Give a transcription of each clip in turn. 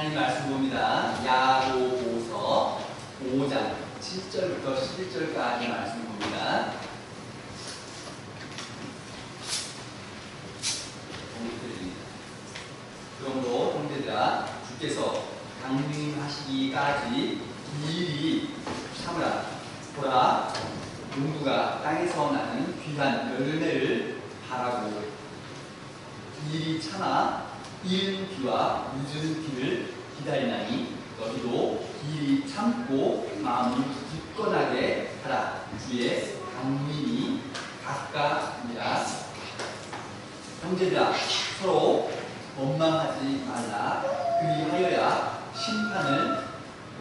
하나님 말씀 봅니다. 야고보서 5장 7절부터 11절까지 말씀 봅니다. 그러므로 형제들아 주께서 강림하시기까지 미리 참으라. 보라, 농부가 땅에서 나는 귀한 열매를 바라고 미리 참아 이른 비와 늦은 비를 기다리나니 너희도 미리 참고 마음을 굳건하게 하라. 주의 강림이 가까이니라. 형제들아 서로 원망하지 말라. 그리하여야 심판을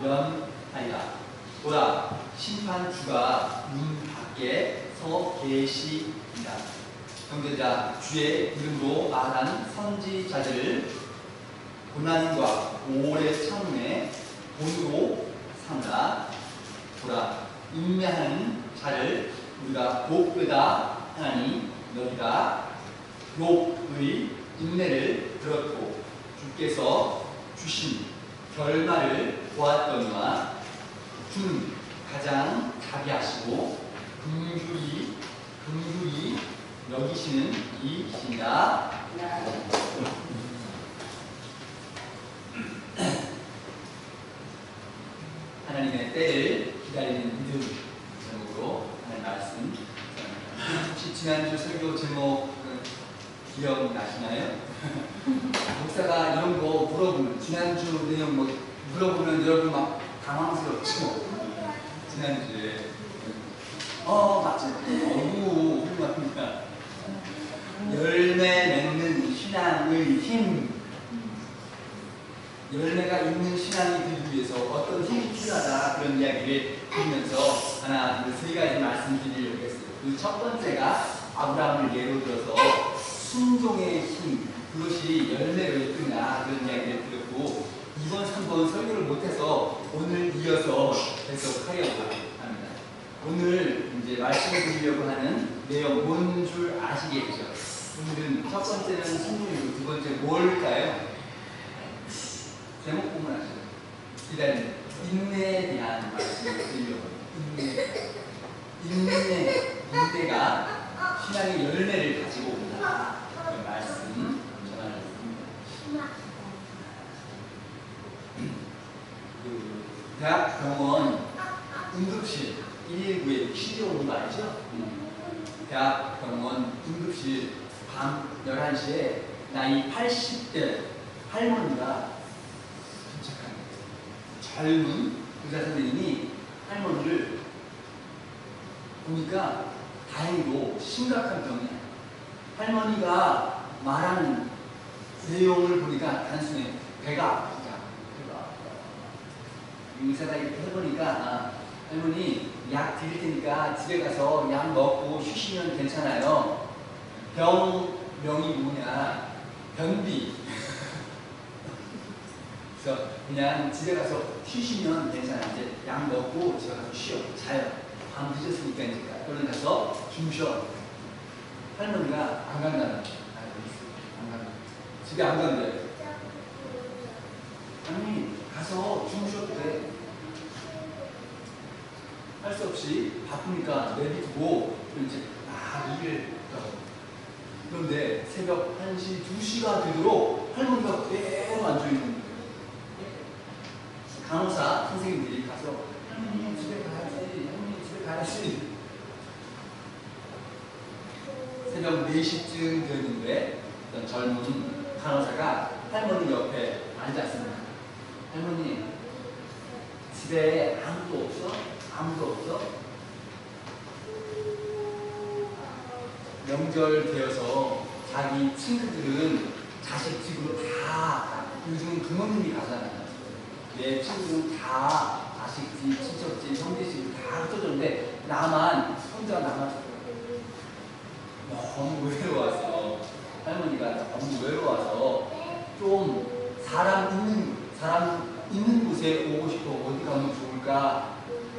면하리라. 보라, 심판주가 문 밖에 서 계시니라. 형제들아 주의 이름으로 말한 선지자들을 고난과 오래 참음에 본으로 삼으라. 보라, 인내하는 자를 우리가 복되다 하나니 너희가 욥의 인내를 들었고 주께서 주신 결말을 보았더니와 주는 가장 자비하시고 긍휼히 여기시는 이시니라. 하나님의 때를 기다리는 믿음 제목으로 하나님 말씀. 혹시 지난주 설교 제목 기억나시나요? 목사가 이런 거 물어보면 지난주 내용 뭐 물어보면 여러분 막 당황스럽죠? 지난주에 맞지? 너무 훌륭합니다. 열매 맺는 신앙의 힘. 열매가 있는 신앙이 되기 위해서 어떤 힘이 필요하다, 그런 이야기를 드리면서 하나, 세 가지 말씀드리려고 했어요. 그 첫 번째가 아브라함을 예로 들어서 순종의 힘, 그것이 열매로 이끄냐, 그런 이야기를 드렸고, 2번, 3번 설교를 못해서 오늘 이어서 계속하려고 합니다. 오늘 이제 말씀드리려고 하는 내용 뭔 줄 아시겠죠? 오늘은 첫 번째는 순종이고 두 번째 뭘까요? 제목 보면 아시죠? 기다리는 인내에 대한 말씀을 드리려고 합니다. 인내가 신앙의 열매를 가지고 온다. 그 말씀 전하겠습니다. 대학병원 응급실 119에 치료오는 거 알죠? 대학병원 응급실 밤 11시에 나이 80대 할머니가 젊은 의사 선생님이 할머니를 보니까 다행히도 심각한 병이야. 할머니가 말하는 내용을 보니까 단순히 배가 아프다. 의사가 이렇게 해보니까 할머니 약 드릴 테니까 집에 가서 약 먹고 쉬시면 괜찮아요. 병명이 뭐냐? 변비. 그래서 그냥 집에 가서 쉬시면 괜찮아. 이제 약 먹고 집에 가서 쉬어. 자요. 밤 늦었으니까 이제 얼른 가서 주무셔. 할머니가 안 간다는. 안 간다. 집에 안 간대. 아니 가서 주무셔도 돼. 할 수 없이 바쁘니까 내비두고 이제 일을 하고. 그런데 새벽 1시, 2시가 되도록 할머니가 그대로 앉아있는 거예요. 간호사 선생님들이 가서 할머니 집에 가야지. 새벽 4시쯤 되는데 어떤 젊은 간호사가 할머니 옆에 앉았습니다. 할머니 집에 아무도 없어? 아무도 없어? 명절 되어서 자기 친구들은 자식집으로 다 요즘 부모님이 가잖아요. 내 친구는 다 자식집, 친척집, 형제집 다 흩어졌는데 나만 혼자 남았어요. 너무 외로워서 할머니가 너무 외로워서 좀 사람 있는 곳에 오고 싶어. 어디 가면 좋을까?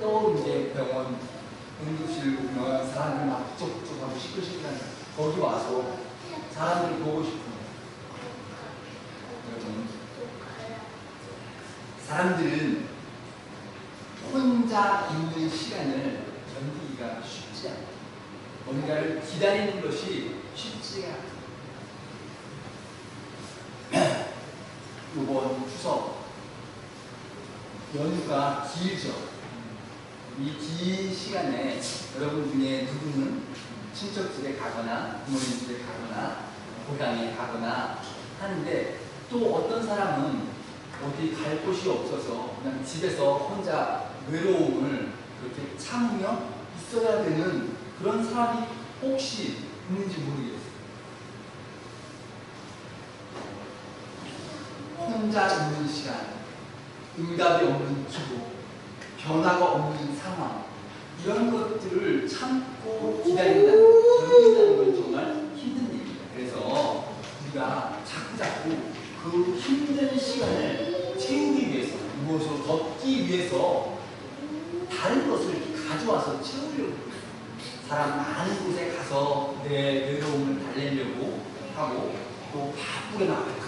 또 이제 병원 응급실 보면 사람들 막 쪽쪽하고 시끌시끌하니까 거기 와서 사람들 보고 싶은 거예요. 사람들은 혼자 있는 시간을 견디기가 쉽지 않아요. 뭔가를 기다리는 것이 쉽지가 않아요. 이번 추석 연휴가 길죠. 이 긴 시간에 여러분 중에 누구는 친척 집에 가거나 부모님 집에 가거나 고향에 가거나 하는데, 또 어떤 사람은 어디 갈 곳이 없어서 그냥 집에서 혼자 외로움을 그렇게 참으며 있어야 되는 그런 사람이 혹시 있는지 모르겠어요. 혼자 있는 시간, 응답이 없는 기도, 변화가 없는 상황, 이런 것들을 참고 견딘다는 건 정말 힘든 일입니다. 그래서 우리가 자꾸 그 힘든 시간을 채우기 위해서, 무엇을 걷기 위해서 다른 것을 가져와서 채우려고 해요. 사람 많은 곳에 가서 내 외로움을 달래려고 하고, 또 바쁘게 나가요.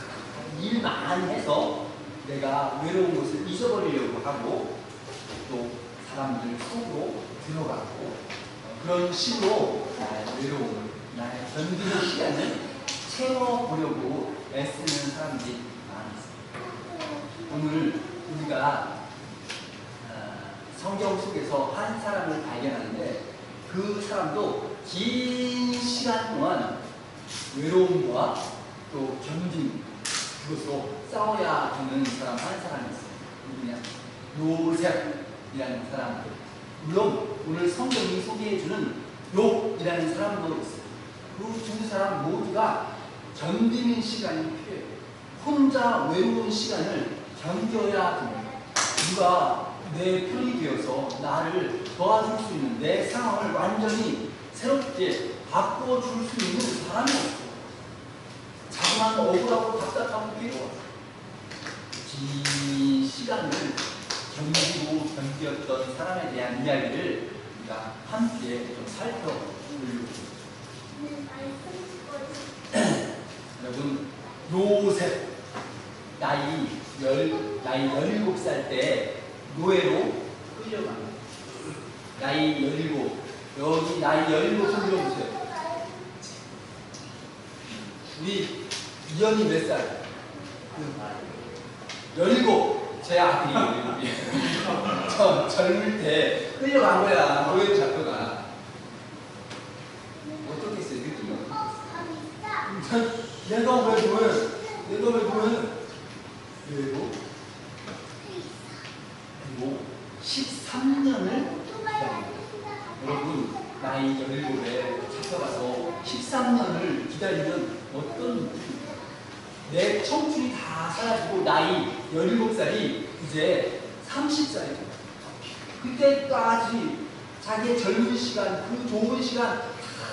일 많이 해서 내가 외로운 것을 잊어버리려고 하고, 또 사람들 속으로 들어가고, 그런 식으로 나의 외로움을, 나의 견디는 시간을 채워보려고 애쓰는 사람들이 많이 있습니다. 오늘 우리가 성경 속에서 한 사람을 발견하는데, 그 사람도 긴 시간 동안 외로움과 또 견딘 그것으로 싸워야 하는 사람 한 사람이 있어요. 누구냐? 요셉이라는 사람들. 물론 오늘 성경이 소개해주는 욥이라는 사람도 있어요. 그 두 사람 모두가 견디는 시간이 필요해요. 혼자 외로운 시간을 견뎌야 됩니다. 누가 내 편이 되어서 나를 도와줄 수 있는, 내 상황을 완전히 새롭게 바꿔줄 수 있는 사람이 없어요. 자꾸만 억울하고 답답하고 괴로워. 긴 시간을 견디고 견디었던 사람에 대한 이야기를 우리가 함께 좀 살펴보려고. 여러분, 요셉 나이 17살 때 노예로 끌려갑니다. 나이 17, 여기 나이 17을 들어보세요. 우리 이현이 몇 살? 17. 제 아들이 17이에요. 저 젊을 때 끌려간 거야. 노예로 잡혀가. 어떻게 했어요? 느낌이 어떻게 했어요? 내가 왜 노예? 그리고 13년을 여러분, 나이 17에 잡혀가서 13년을 기다리면 어떤 느낌입니까? 내 청춘이 다 사라지고 나이 17살이 이제 30살이죠. 그때까지 자기의 젊은 시간, 그 좋은 시간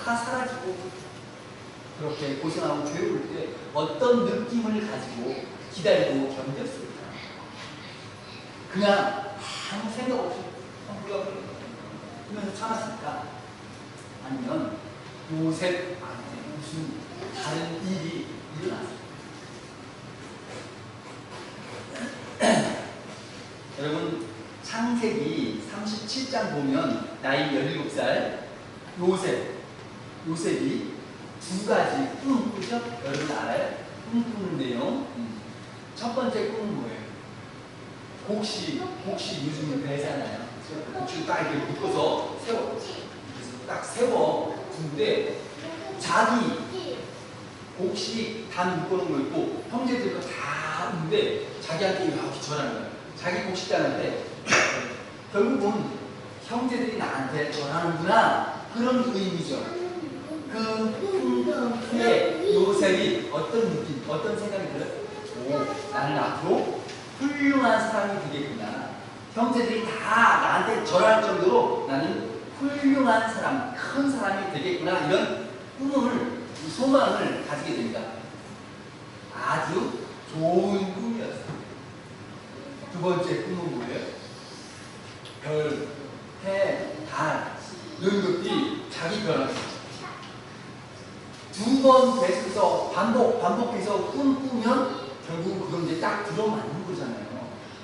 다 사라지고 그렇게 고생하고 괴로울 때 어떤 느낌을 가지고 기다리고 견뎠을까? 그냥 아무 생각 없이 그러면서 참았을까? 아니면 요셉한테 무슨 다른 일이 일어났을까? 여러분, 창세기 37장 보면 나이 17살 요셉이 두 가지 꿈을 꾸죠? 여러분 알아요? 꿈 꾸는 내용. 첫 번째 꿈은 뭐예요? 곡식 요즘은 배잖아요. 곡식을 딱 이렇게 묶어서 세워. 그래서 딱 세워 두는데 자기 곡식 다 묶어놓은 거 있고 형제들도 다 있는데 자기한테 이렇게 전하는 거예요. 자기 곡식단한테 결국은 형제들이 나한테 전하는구나, 그런 의미죠. 그 후에 요셉이 어떤 느낌, 어떤 생각이 들어요? 오, 나는 앞으로 훌륭한 사람이 되겠구나. 형제들이 다 나한테 절할 정도로 나는 훌륭한 사람, 큰 사람이 되겠구나. 이런 꿈을, 소망을 가지게 됩니다. 아주 좋은 꿈이었어요. 두 번째 꿈은 뭐예요? 별, 해, 달 이런 것들이 자기 변화입니다. 두 번 계속해서 반복해서 꿈꾸면 결국 그건 이제 딱 들어맞는 거잖아요.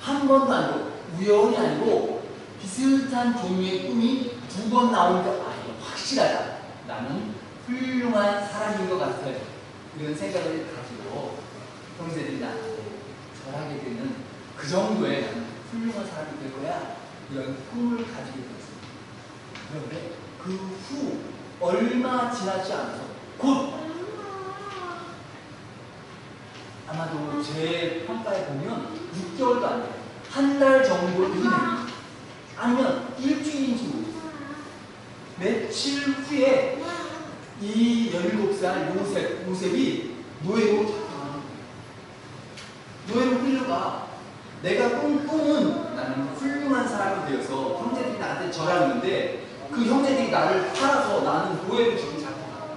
한 번도 아니고 우연이 아니고 비슷한 종류의 꿈이 두 번 나오니까 아 이거 확실하다. 나는 훌륭한 사람인 것 같아요. 이런 생각을 가지고 형제들이 나한테 절하게 되는 그 정도의 나는 훌륭한 사람이 될 거야. 이런 꿈을 가지게 되었습니다. 그런데 그 후 얼마 지나지 않아서 곧 아마도 제 평가에 보면 6개월도 안 돼요. 한 달 정도 이내에 아니면 일주일인지 모르겠어요. 며칠 후에 이 17살 요셉이 노예로 잡혀가는 거예요. 노예로 끌려가. 내가 꾼 꿈은 나는 훌륭한 사람이 되어서 형제들이 나한테 절하는데 그 형제들이 나를 팔아서 나는 노예로 지금 잡혀가.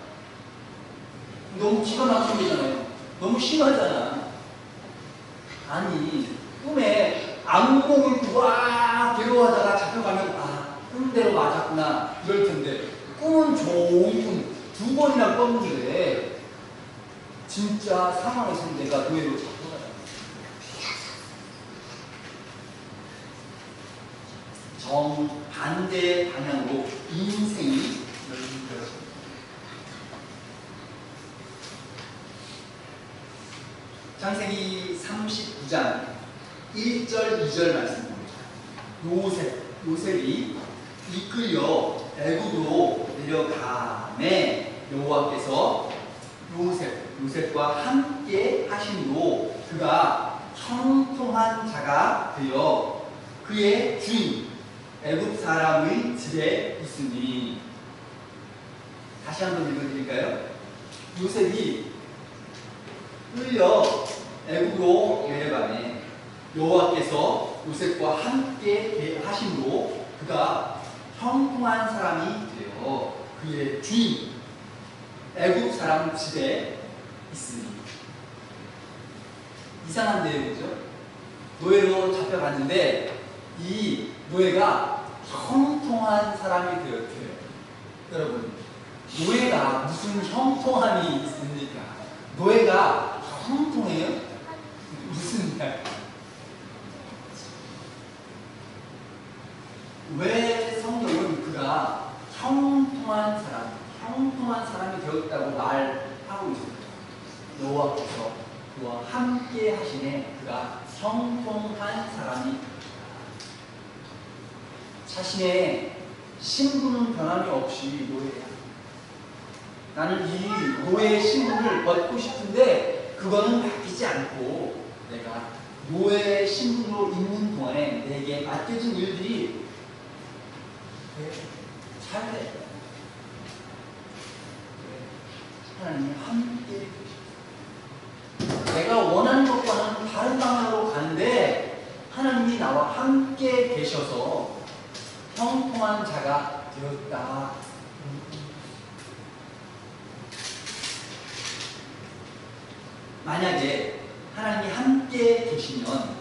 너무 기가 막힌 거잖아요. 너무 심하잖아. 아니 꿈에 악몽을 꾸고 와 괴로워하다가 잡혀가면 아 꿈대로 맞았구나 이럴 텐데 꿈은 좋은 꿈 두 번이나 꿨는데 진짜 상황에서 내가 노예로 잡혀가잖아. 정반대 방향으로 인생이 열린 것입니다. 창세기 39장 1절 2절 말씀입니다. 요셉이 이끌려 애굽으로 내려가매 여호와께서 요셉과 함께 하심으로 그가 형통한 자가 되어 그의 주인 애굽 사람의 집에 있으니. 다시 한번 읽어드릴까요? 요셉이 끌려 애굽으로 내려가매 여호와께서 요셉과 함께 하심으로 그가 형통한 사람이 되어 그의 주인 애굽 사람 집에 있으니. 이상한데요, 그죠? 노예로 잡혀갔는데 이 노예가 형통한 사람이 되었대요. 여러분, 노예가 무슨 형통함이 있습니까? 노예가 형통해요? 무슨 말? 왜 성경은 그가 형통한 사람이 되었다고 말하고 있습니다. 여호와께서 그와 함께 하시네 그가 형통한 사람이 되었다. 자신의 신분은 변함이 없이 노예야. 나는 이 노예의 신분을 벗고 싶은데 그거는 바뀌지 않고 내가 노예의 신분으로 있는 동안에 내게 맡겨진 일들이 잘 돼. 하나님이 함께 계십니다. 내가 원하는 것과는 다른 방향으로 가는데 하나님이 나와 함께 계셔서 형통한 자가 되었다. 만약에 하나님이 함께 계시면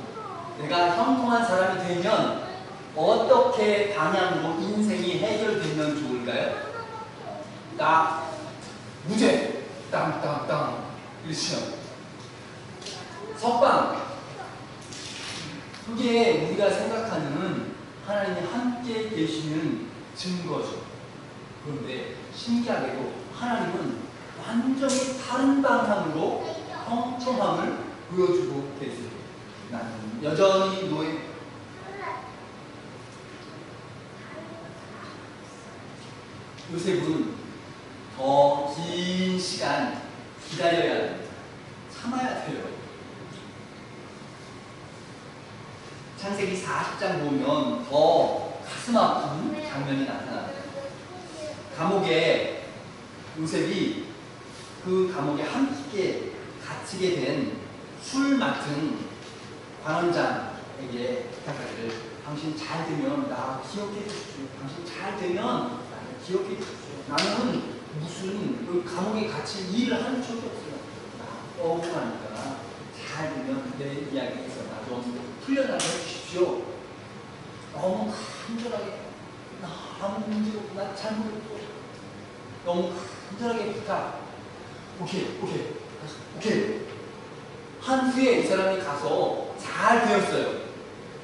내가 형통한 사람이 되면 어떻게 방향으로 인생이 해결되면 좋을까요? 나 무죄 땅땅땅 그렇죠. 석방 그게 우리가 생각하는 하나님이 함께 계시는 증거죠. 그런데 신기하게도 하나님은 완전히 다른 방향으로 형통함을 보여주고 계세요. 나는 여전히 노예. 요셉은 더 긴 시간 기다려야 합니다. 참아야 돼요. 창세기 40장 보면 더 가슴 아픈 장면이 나타납니다. 감옥에 요셉이 그 감옥에 함께 갇히게 된 술 맡은 관원장에게 부탁하기를 당신 잘 되면 나 기억해 주십시오. 당신 잘 되면 나를 기억해 주십시오. 나는 무슨 그 감옥에 갇힌 일을 한 적이 없어요. 나 억울하니까 잘 되면 내 이야기에서 나 좀 풀려나게 해주십시오. 너무 간절하게 나 아무 문제 없고 나 잘못했고 너무 간절하게 부탁. 오케이 한 후에 이 사람이 가서 잘 되었어요.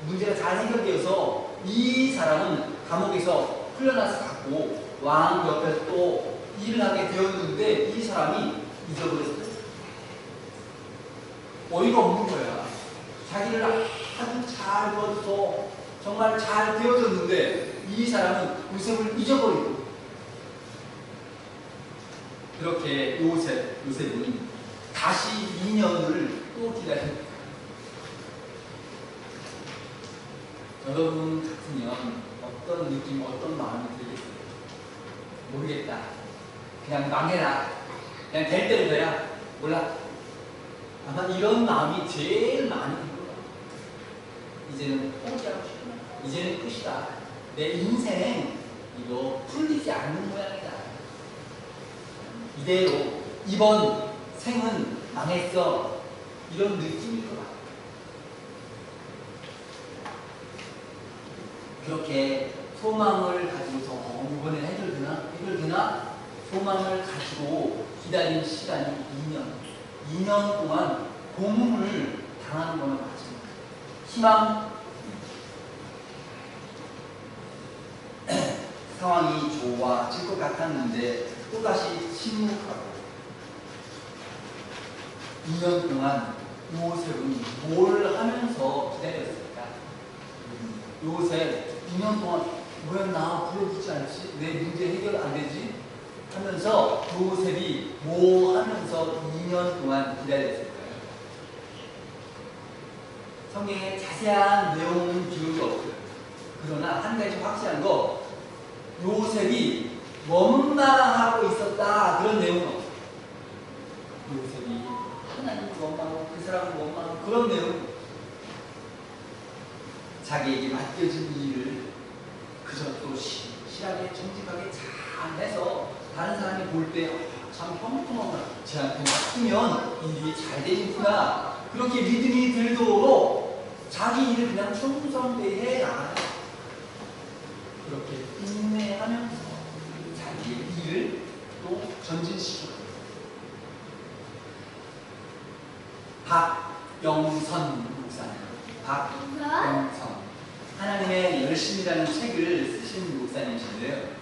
문제가 잘 해결되어서 이 사람은 감옥에서 풀려나서 갔고 왕 옆에서 또 일을 하게 되었는데 이 사람이 잊어버렸어요. 어이가 없는 거야. 자기를 아주 잘 도와줘서 정말 잘 되어졌는데 이 사람은 요셉을 잊어버리고 그렇게 요셉은 다시 2년을 또 기다립니다. 여러분 같으면 어떤 느낌, 어떤 마음이 들겠어요? 모르겠다. 그냥 망해라. 그냥 될 대로 돼라. 몰라. 아마 이런 마음이 제일 많이 들 거야. 이제는 포기하고 싶다. 이제는 끝이다. 내 인생 이거 풀리지 않는 모양이다. 이대로 이번 생은 망했어. 이런 느낌일 것 같아. 그렇게 소망을 가지고서 이번에 해결되나? 소망을 가지고 기다린 시간이 2년. 2년 동안 고문을 당하는 거는 맞습니다. 희망 상황이 좋아질 것 같았는데 또다시 침묵하고 2년 동안 요셉은 뭘 하면서 기다렸을까? 요셉 2년 동안 왜 나 불러주지 않지? 내 문제 해결 안 되지? 하면서 요셉이 뭐 하면서 2년 동안 기다렸을까요? 성경에 자세한 내용은 기록이 없어요. 그러나 한 가지 확실한 거 요셉이 원망하고 있었다 그런 내용은 없어요. 요셉이 하나님을 원망하고 그 사람을 원망하고 그런 내용은 자기에게 맡겨진 일을 그저 또 실하게 정직하게 잘 해서 다른 사람이 볼 때 참 평평하구나. 쟤한테 맡기면 일이 잘 되는구나. 그렇게 믿음이 들도록 자기 일을 그냥 충성되게 해야 그렇게 인내하면서 자기의 일을 또 전진시키고 박영선 목사님. 박영선. 하나님의 열심이라는 책을 쓰신 목사님이신데요.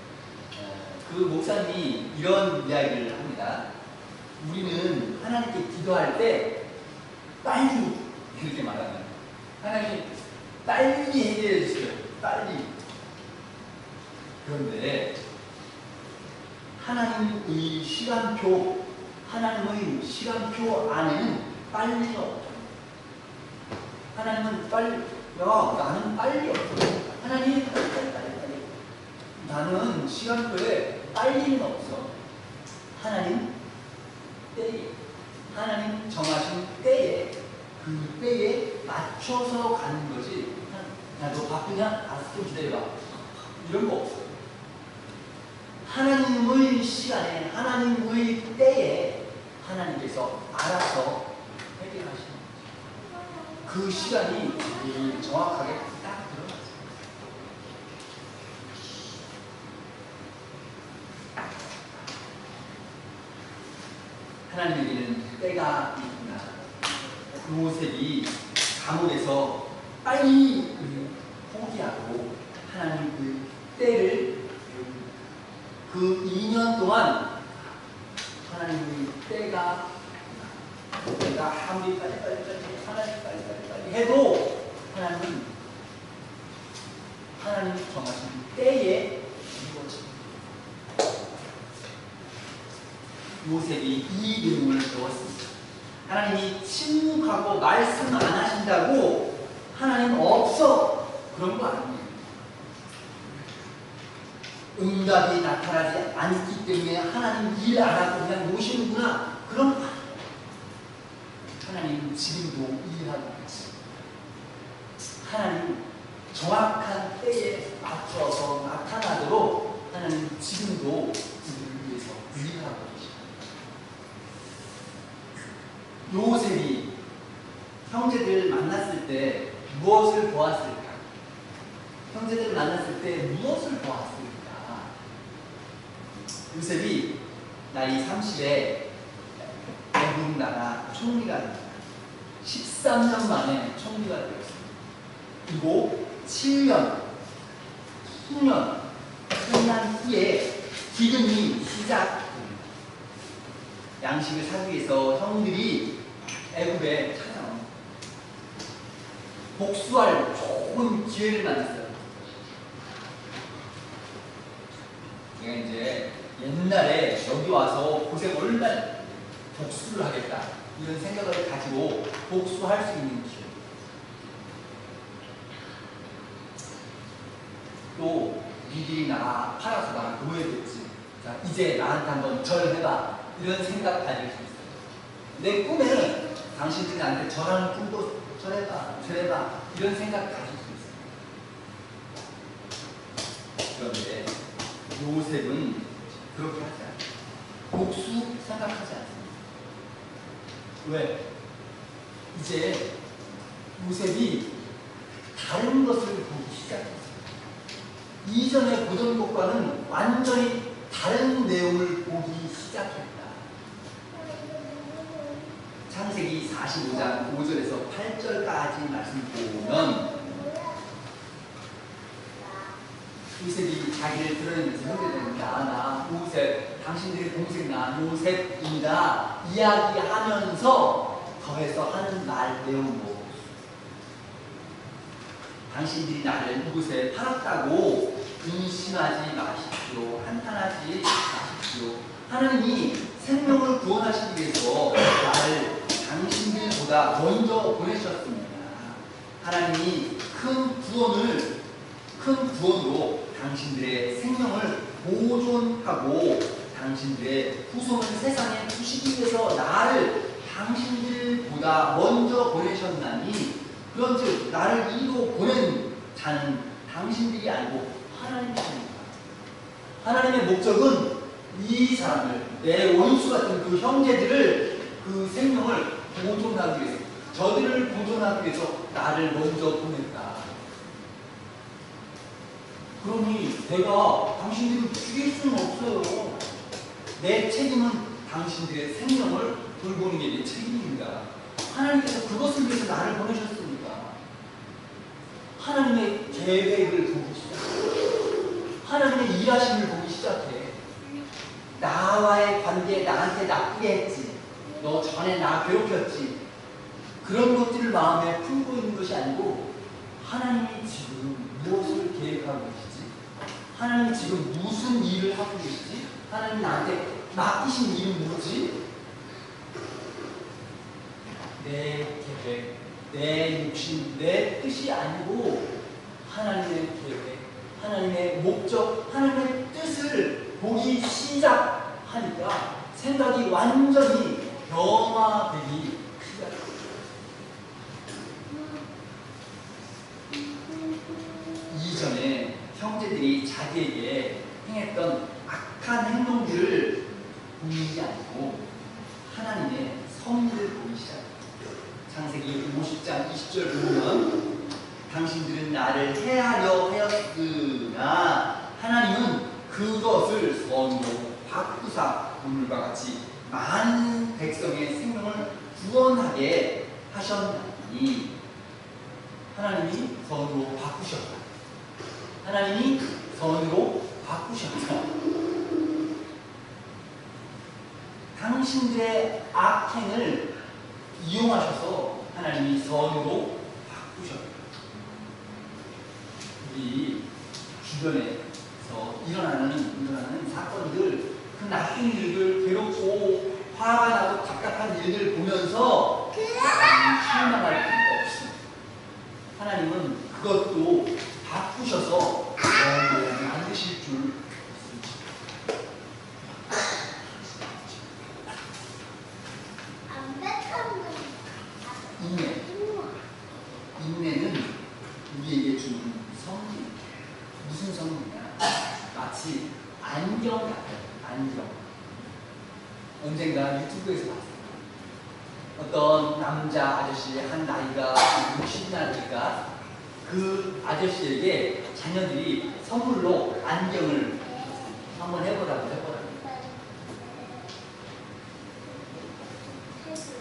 그 목사님이 이런 이야기를 합니다. 우리는 하나님께 기도할 때 빨리 그렇게 말하는 하나님 빨리 해결해 주세요. 빨리. 그런데 하나님의 시간표 안에는 빨리가 없죠. 하나님은 빨리, 나는 빨리 없어. 하나님 빨리. 나는 시간표에 빨리는 없어. 하나님 때에, 하나님 정하신 때에, 그 때에 맞춰서 가는 거지. 야, 너 바쁘냐? 알았어, 좀 기다려봐. 이런 거 없어. 하나님의 시간에, 하나님의 때에 하나님께서 알아서 해결하시는 거죠. 그 시간이 정확하게 딱 들어갔어요. 하나님에게는 때가 있구나. 요셉이 감옥에서 빨리 포기하고 하나님 그 때를 그 2년 동안 하나님의 때가 아무리 빨리 하나님 빨리 해도 하나님 정하신 때에 이루어집니다. 요셉이 이 내용을 배웠습니다. 하나님이 침묵하고 말씀 안 하신다고 하나님 없어 그런 거 아니에요. 응답이 나타나지 않기 때문에 하나님 일 안 하고 그냥 노시는구나 그런 거 아니에요. 하나님 지금도 일하고 있습니다. 하나님 정확한 때에 맞춰서 나타나도록 하나님 지금도 우리를 위해서 일하고 계십니다. 요셉이 형제들 만났을 때 무엇을 보았을까? 형제들 만났을 때 무엇을 보았을까? 요셉이 나이 30에 애국 나라 총리가 됩니다. 13년 만에 총리가 되었습니다. 그리고 7년, 수년 끝난 후에 기근이 시작. 양식을 사기 위해서 형들이 애굽에 찾아옵니다. 복수할 좋은 기회를 만났어요. 제가 이제 옛날에 여기 와서 고생 얼마나 복수를 하겠다 이런 생각을 가지고 복수할 수 있는 기회. 또 니들이 나 팔아서 나 노예됐지. 자, 이제 나한테 한번 절해봐. 이런 생각 가질 수 있어요. 내 꿈에는 당신들이 나한테 절하는 꿈도 절해봐, 절해봐. 이런 생각 가질 수 있어요. 그런데 요셉은 그렇게 하지 않아요. 복수 생각하지 않습니다. 왜? 이제 요셉이 다른 것을 보기 시작했어요. 이전에 보던 것과는 완전히 다른 내용을 보기 시작했다. 창세기 45장 5절에서 8절까지 말씀 보면 요셉이 자기를 드러내면서 형제들입니다. 나 요셉, 당신들의 동생 나 요셉입니다. 이야기하면서 더해서 하는 말 내용도 당신들이 나를 이곳에 팔았다고 근심하지 마십시오. 한탄하지 마십시오. 하나님이 생명을 구원하시기 위해서 나를 당신들보다 먼저 보내셨습니다. 하나님이 큰 구원으로 당신들의 생명을 보존하고 당신들의 후손을 세상에 두시기 위해서 나를 당신들보다 먼저 보내셨나니 그런즉 나를 이리로 보낸 자는 당신들이 아니고 하나님이십니다. 하나님의 목적은 이 사람을, 내 원수 같은 그 형제들을, 그 생명을 보존하기 위해서, 저들을 보존하기 위해서 나를 먼저 보냈다. 그러니 내가 당신들을 죽일 수는 없어요. 내 책임은 당신들의 생명을 돌보는 게 내 책임입니다. 하나님께서 그것을 위해서 나를 보내셨습니다. 하나님의 계획을 보기 시작해. 하나님의 일하심을 보기 시작해. 나와의 관계에 나한테 나쁘게 했지. 너 전에 나 괴롭혔지. 그런 것들을 마음에 품고 있는 것이 아니고 하나님이 지금 무엇을 계획하고 계시지? 하나님이 지금 무슨 일을 하고 계시지? 하나님이 나한테 맡기신 일은 뭐지? 내 계획, 내 욕심, 내 뜻이 아니고 하나님의 계획, 하나님의 목적, 하나님의 뜻을 보기 시작하니까 생각이 완전히 변화되기 시작합니다. 이전에 형제들이 자기에게 행했던 악한 행동들을 보이지 않고 하나님의 섭리를 보기 시작합니다. 창세기 50장 20절 보면 당신들은 나를 해하려 하였으나 하나님은 그것을 선으로 바꾸사 오늘과 같이 많은 백성의 생명을 구원하게 하셨나니 하나님이 선으로 바꾸셨다. 하나님이 선으로 바꾸셨다. 당신들의 악행을 이용하셔서 하나님이 선으로 바꾸셨다. 우리 주변에서 일어나는 사건들, 그 나쁜 일들, 괴롭고 화가 나고 답답한 일들 보면서 실망할 필요가 없습니다. 하나님은 그것도 바꾸셔서 영원히 만드실 줄 믿습니다. 인내는 우리에게 주는 성질. 무슨 성질이냐? 마치 안경 같아요. 안경. 언젠가 유튜브에서 봤어요. 어떤 남자 아저씨 한 나이가 60이나 되니까 그 아저씨에게 자녀들이 선물로 안경을 한번 해보라고 했거든요.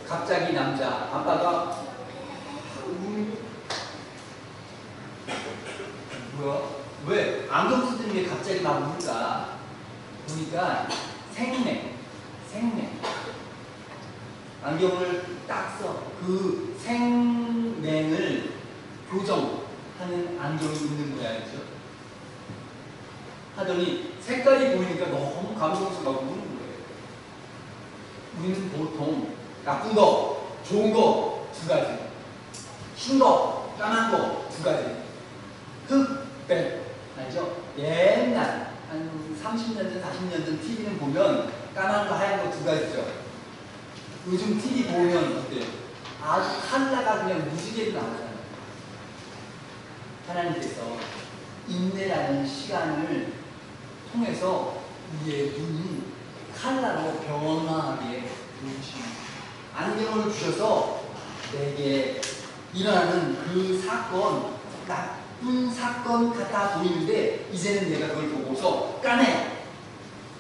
갑자기 남자 아빠가 안경 쓰더니 왜 갑자기 막 울까? 보니까 생맹. 안경을 딱 써. 그 생맹을 교정하는 안경이 있는 모양이죠. 하더니 색깔이 보이니까 너무 감동스럽고 우는 거예요. 우리는 보통 나쁜 거, 좋은 거 두 가지. 흰 거, 까만 거 두 가지. 흑백. 알죠? 옛날 한 30년 전, 40년 전 TV는 보면 까만 거, 하얀 거 두 가지죠. 요즘 TV 보면 어때요? 아주 컬러가 그냥 무지개로 나오잖아요. 하나님께서 인내라는 시간을 통해서 우리의 눈이 컬러로 변화하게 해주십니다. 안경을 주셔서 내게 일어나는 그 사건, 나쁜 사건 같아 보이는데 이제는 내가 그걸 보고서 까매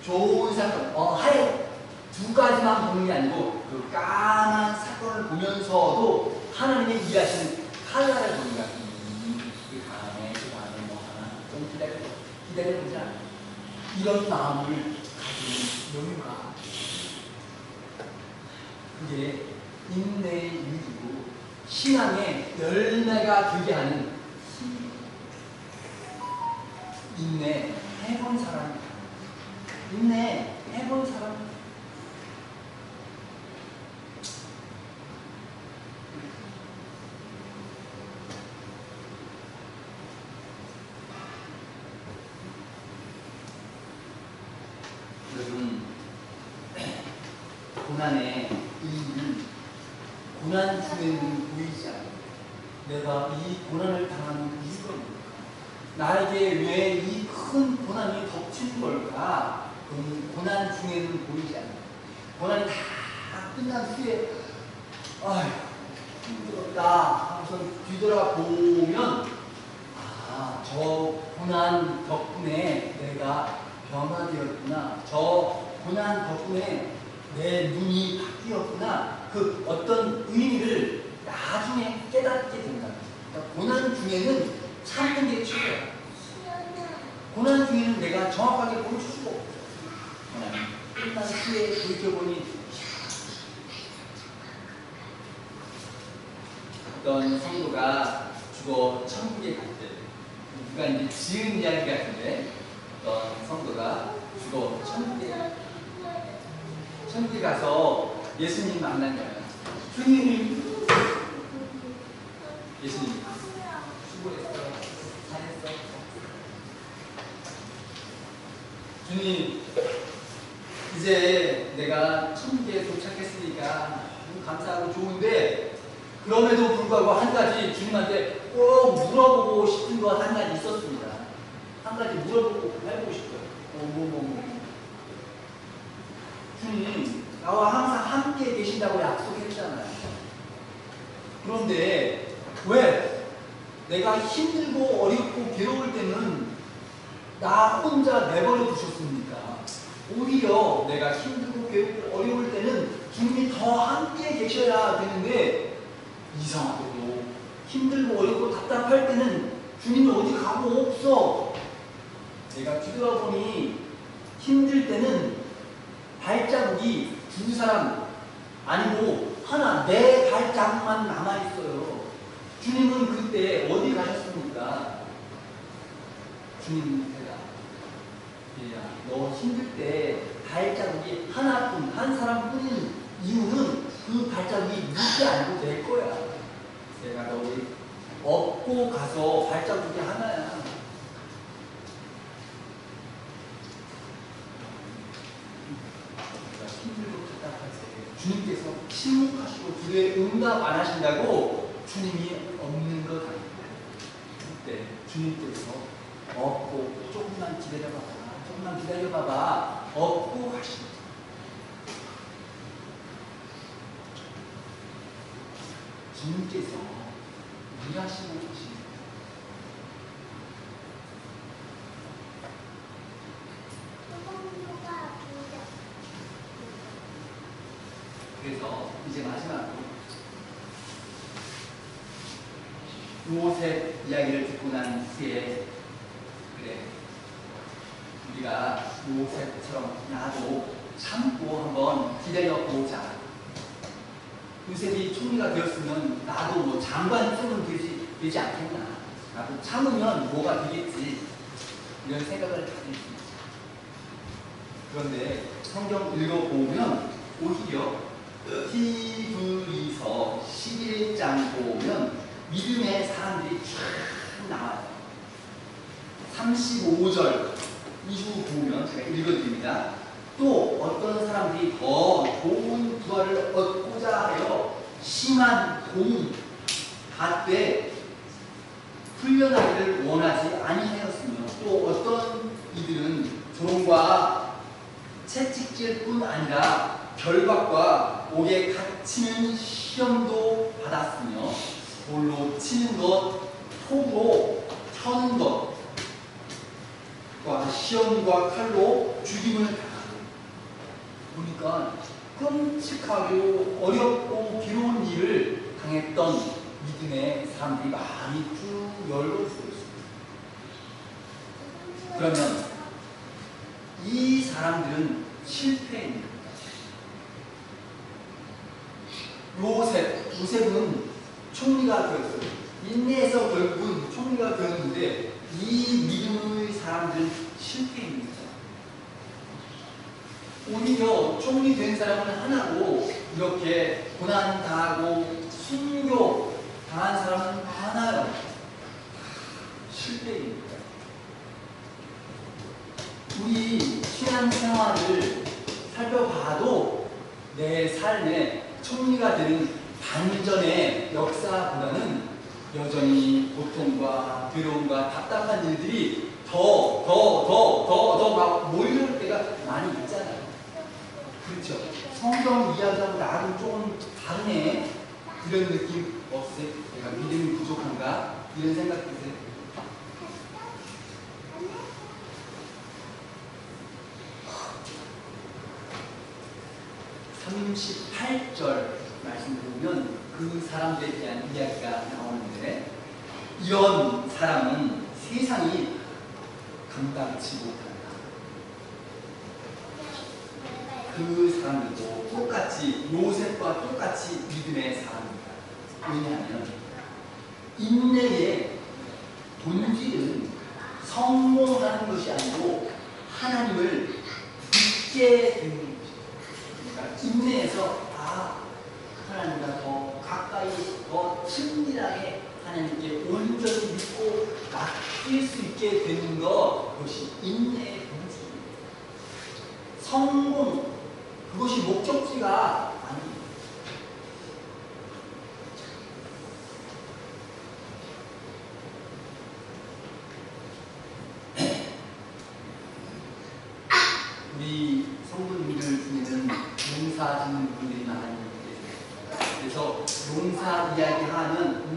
좋은 사건, 하얘 두 가지만 보는 게 아니고 그 까만 사건을 보면서도 하나님이 일하시는 컬러를 보는 거야. 그 다음에 뭐 하나 좀 기다려보자. 이런 마음을 가지는 여유가 그게 인내의 이유이고 신앙의 열매가 되게 하는 인내 해본 사람, 인내 해본 사람. 여러분, 고난의 이유는 고난 중에는 보이지 않아요. 내가 이 고난을 당하는 이유가 뭘까? 나에게 왜 이 큰 고난이 덮친 걸까? 고난 중에는 보이지 않아요. 고난이 다 끝난 후에 아휴 힘들었다 하고서 뒤돌아보면 저 고난 덕분에 내가 변화되었구나. 저 고난 덕분에 내 눈이 바뀌었구나. 그 어떤 의미를 나중에 깨닫게 된다. 그러니까 고난 중에는 참는 게 최고야. 고난 중에는 내가 정확하게 볼 수가 없어. 끝난 후에 돌이켜보니 어떤 성도가 죽어 천국에 갈 때, 누가 이제 지은 이야기 같은데 어떤 성도가 죽어 천국에 가서 예수님 만난 거야. 주님, 예수님 수고했어, 잘했어. 주님, 이제 내가 천국에 도착했으니까 너무 감사하고 좋은데 그럼에도 불구하고 한 가지 주님한테 꼭 물어보고 싶은 것 한 가지 있었습니다. 한 가지 물어보고 해보고 싶어요. 주님, 나와 항상 함께 계신다고 약속했잖아요. 그런데 왜 내가 힘들고 어렵고 괴로울 때는 나 혼자 내버려 두셨습니까? 오히려 내가 힘들고 괴롭고 어려울 때는 주님이 더 함께 계셔야 되는데 이상하게도 힘들고 어렵고 답답할 때는 주님이 어디 가고 없어. 내가 뒤돌아보니 힘들 때는 발자국이 두 사람 아니고 하나, 내 발자국만 남아있어요. 주님은 그때 어디 가셨습니까? 주님 대답, 얘야, 너 힘들 때 발자국이 하나뿐, 한 사람뿐인 이유는 그 발자국이 묻지 않고 될 거야. 내가 너를 업고 가서 발자국이 하나야. 힘들고 답답할 때 주님께서 침묵하시고 기도에 응답 안 하신다고 주님이 없는 것 아닙니다. 그때 주님께서 업고 조금만 기다려봐봐 업고 가십니다. 주님께서 일하시고 계십니다. 그래서 이제 마지막으로 요셉 이야기를 듣고 난 후에 그래 우리가 요셉처럼 나도 참고 한번 기다려보자. 요셉이 총리가 되었으면 나도 뭐 장관쯤은 되지 않겠나. 나도 참으면 뭐가 되겠지. 이런 생각을 가질 수 있죠. 그런데 성경 읽어보면 오히려 히브리서 11장 보면 믿음의 사람들이 쭉 나와요. 35절 이후 보면 제가 읽어드립니다. 또 어떤 사람들이 더 좋은 부활을 얻고자 하여 심한 도움 받되 훈련하기를 원하지 아니하였으며 또 어떤 이들은 조롱과 채찍질 뿐 아니라 결박과 옥에 갇히는 시험도 받았으며 돌로 치는 것, 톱으로 펴는 것, 시험과 칼로 죽임을 당하고 보니까 끔찍하고 어렵고 괴로운 일을 당했던 믿음의 사람들이 많이 쭉 열로 보였습니다. 그러면 이 사람들은 실패입니다. 요셉은 총리가 되었어요. 인내해서 결국은 총리가 되었는데 이 믿음의 사람들은 실패입니다. 오히려 총리 된 사람은 하나고 이렇게 고난 당하고 순교 당한 사람은 많아요. 실패입니다. 우리 신앙생활을 살펴봐도 내 삶에 총리가 되는 반전의 역사보다는 여전히 고통과 괴로움과 답답한 일들이 더 막 몰려올 때가 많이 있잖아요. 그렇죠? 성경 이야기하고 나는 조금 다르네. 이런 느낌 없으세요? 내가 믿음이 부족한가? 이런 생각 드세요? (38절) 말씀 보면 그 사람들에 대한 이야기가 나오는데 이런 사람은 세상이 감당치 못한다. 그 사람들도 똑같이 요셉과 똑같이 믿음의 사람입니다. 왜냐하면 인내의 본질은 성공하는 것이 아니고 하나님을 믿게 되는 것입니다. 그러니까 인내에서 하나님과 더 가까이 더 친밀하게 하나님께 온전히 믿고 맡길 수 있게 되는 것, 그것이 인내의 본질입니다. 성공, 그것이 목적지가 아닙니다. 우리 성도님들 중에는 농사 짓는 분들이 많이 계세요. 그래서 농사 이야기하면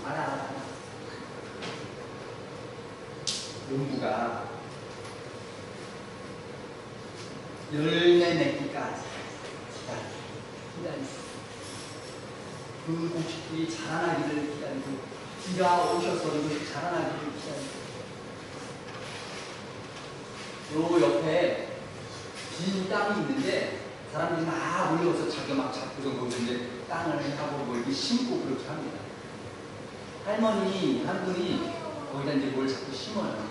알아. 농부가 열매 맺기까지 기다리고 그 곡식들이 자라나기를 기다리고 비가 오셔서 이것이 자라나기를 기다리고 요 옆에 빈 땅이 있는데 사람들이 막 몰려와서 자기가 막 잡고서 거기에 땅을 하고 뭐 이렇게 심고 그렇게 합니다. 할머니 한 분이 거기다 이제 뭘 자꾸 심어요.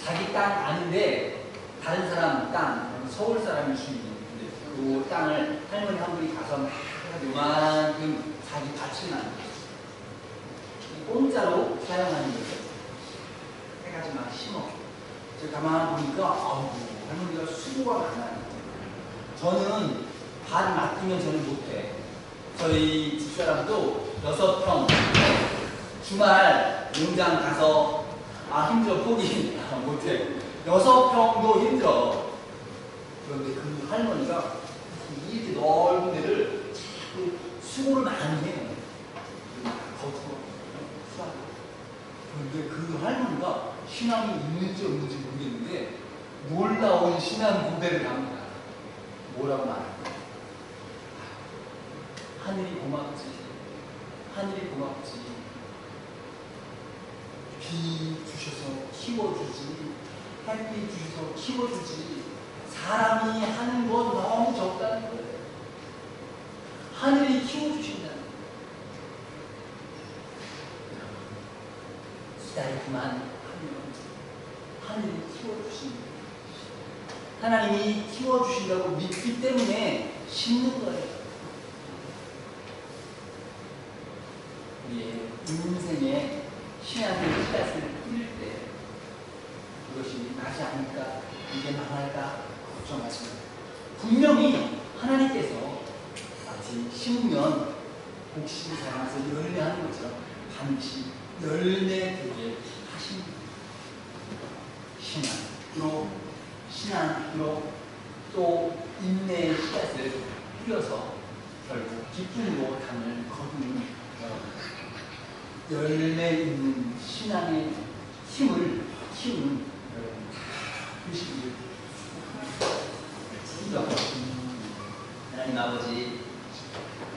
자기 땅 아닌데 다른 사람 땅, 서울 사람일 수 있는데 그 땅을 할머니 한 분이 가서 막 요만큼 자기 밭을 만들어요. 공짜로 사용하는 거죠. 해가지고 막 심어. 제가 가만히 보니까 할머니가 수고가 많아요. 저는 밭 맡기면 저는 못해. 저희 집사람도 6평 주말 농장 가서 힘들어 포기 못해. 6평도 힘들어. 그런데 그 할머니가 이렇게 넓은 데를 자꾸 수고를 많이 해요. 겉으로 수하고. 그런데 그 할머니가 신앙이 있는지 없는지 모르겠는데 놀라운 신앙 고백을 합니다. 뭐라고 말할까? 하늘이 고맙지. 하늘이 고맙지. 비 주셔서 키워주지. 햇빛 주셔서 키워주지 사람이 하는 건 너무 적다는 거예요. 하늘이 키워주신다는 거예요. 기다리기만 하면 하늘이 키워주십니다. 하나님이 키워주신다고 믿기 때문에 심는 거예요. 우리의 인생의 신앙의 씨앗을 뿌릴 때 그것이 나지 않을까, 이게 망할까 걱정하지 마세요. 분명히 하나님께서 마치 심으면 곡식이 자라면서 열매하는 것처럼 반드시 열매되게 하십니다. 신앙으로 또 인내의 씨앗을 뿌려서 결국 기쁨으로 당을 거두는 열매 있는 신앙의 힘을 키우는 되시기를 하나님 아버지,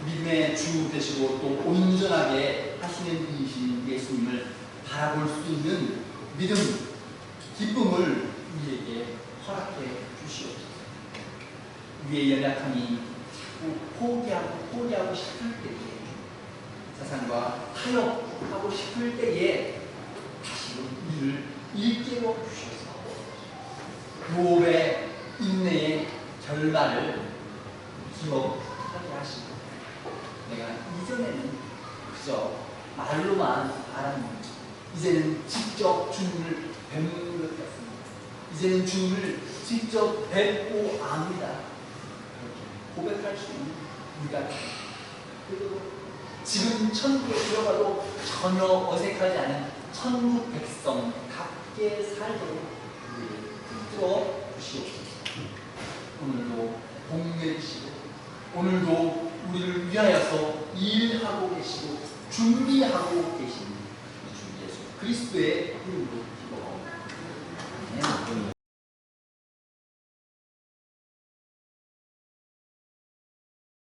믿음의 주 되시고 또 온전하게 하시는 분이신 예수님을 바라볼 수 있는 믿음, 기쁨을 우리에게 허락해 주시옵소서. 우리의 연약함이 포기하고 싶을 때에, 세상과 타협하고 싶을 때에 다시 우리를 일깨워 주셔서 욥의 인내의 결말을 기억하게 하시고, 내가 이전에는 그저 말로만 알았는데 이제는 직접 주님을 뵙는 것 같습니다. 이제는 주님을 직접 뵙고 압니다. 고백할 수 있는 우리가, 그리고 지금 천국에 들어가도 전혀 어색하지 않은 천국 백성답게 살도록 우리를 붙들어 주시옵소서. 오늘도 복내 주시고, 오늘도 우리를 위하여서 일하고 계시고 준비하고 계신 주 예수 그리스도의 이름으로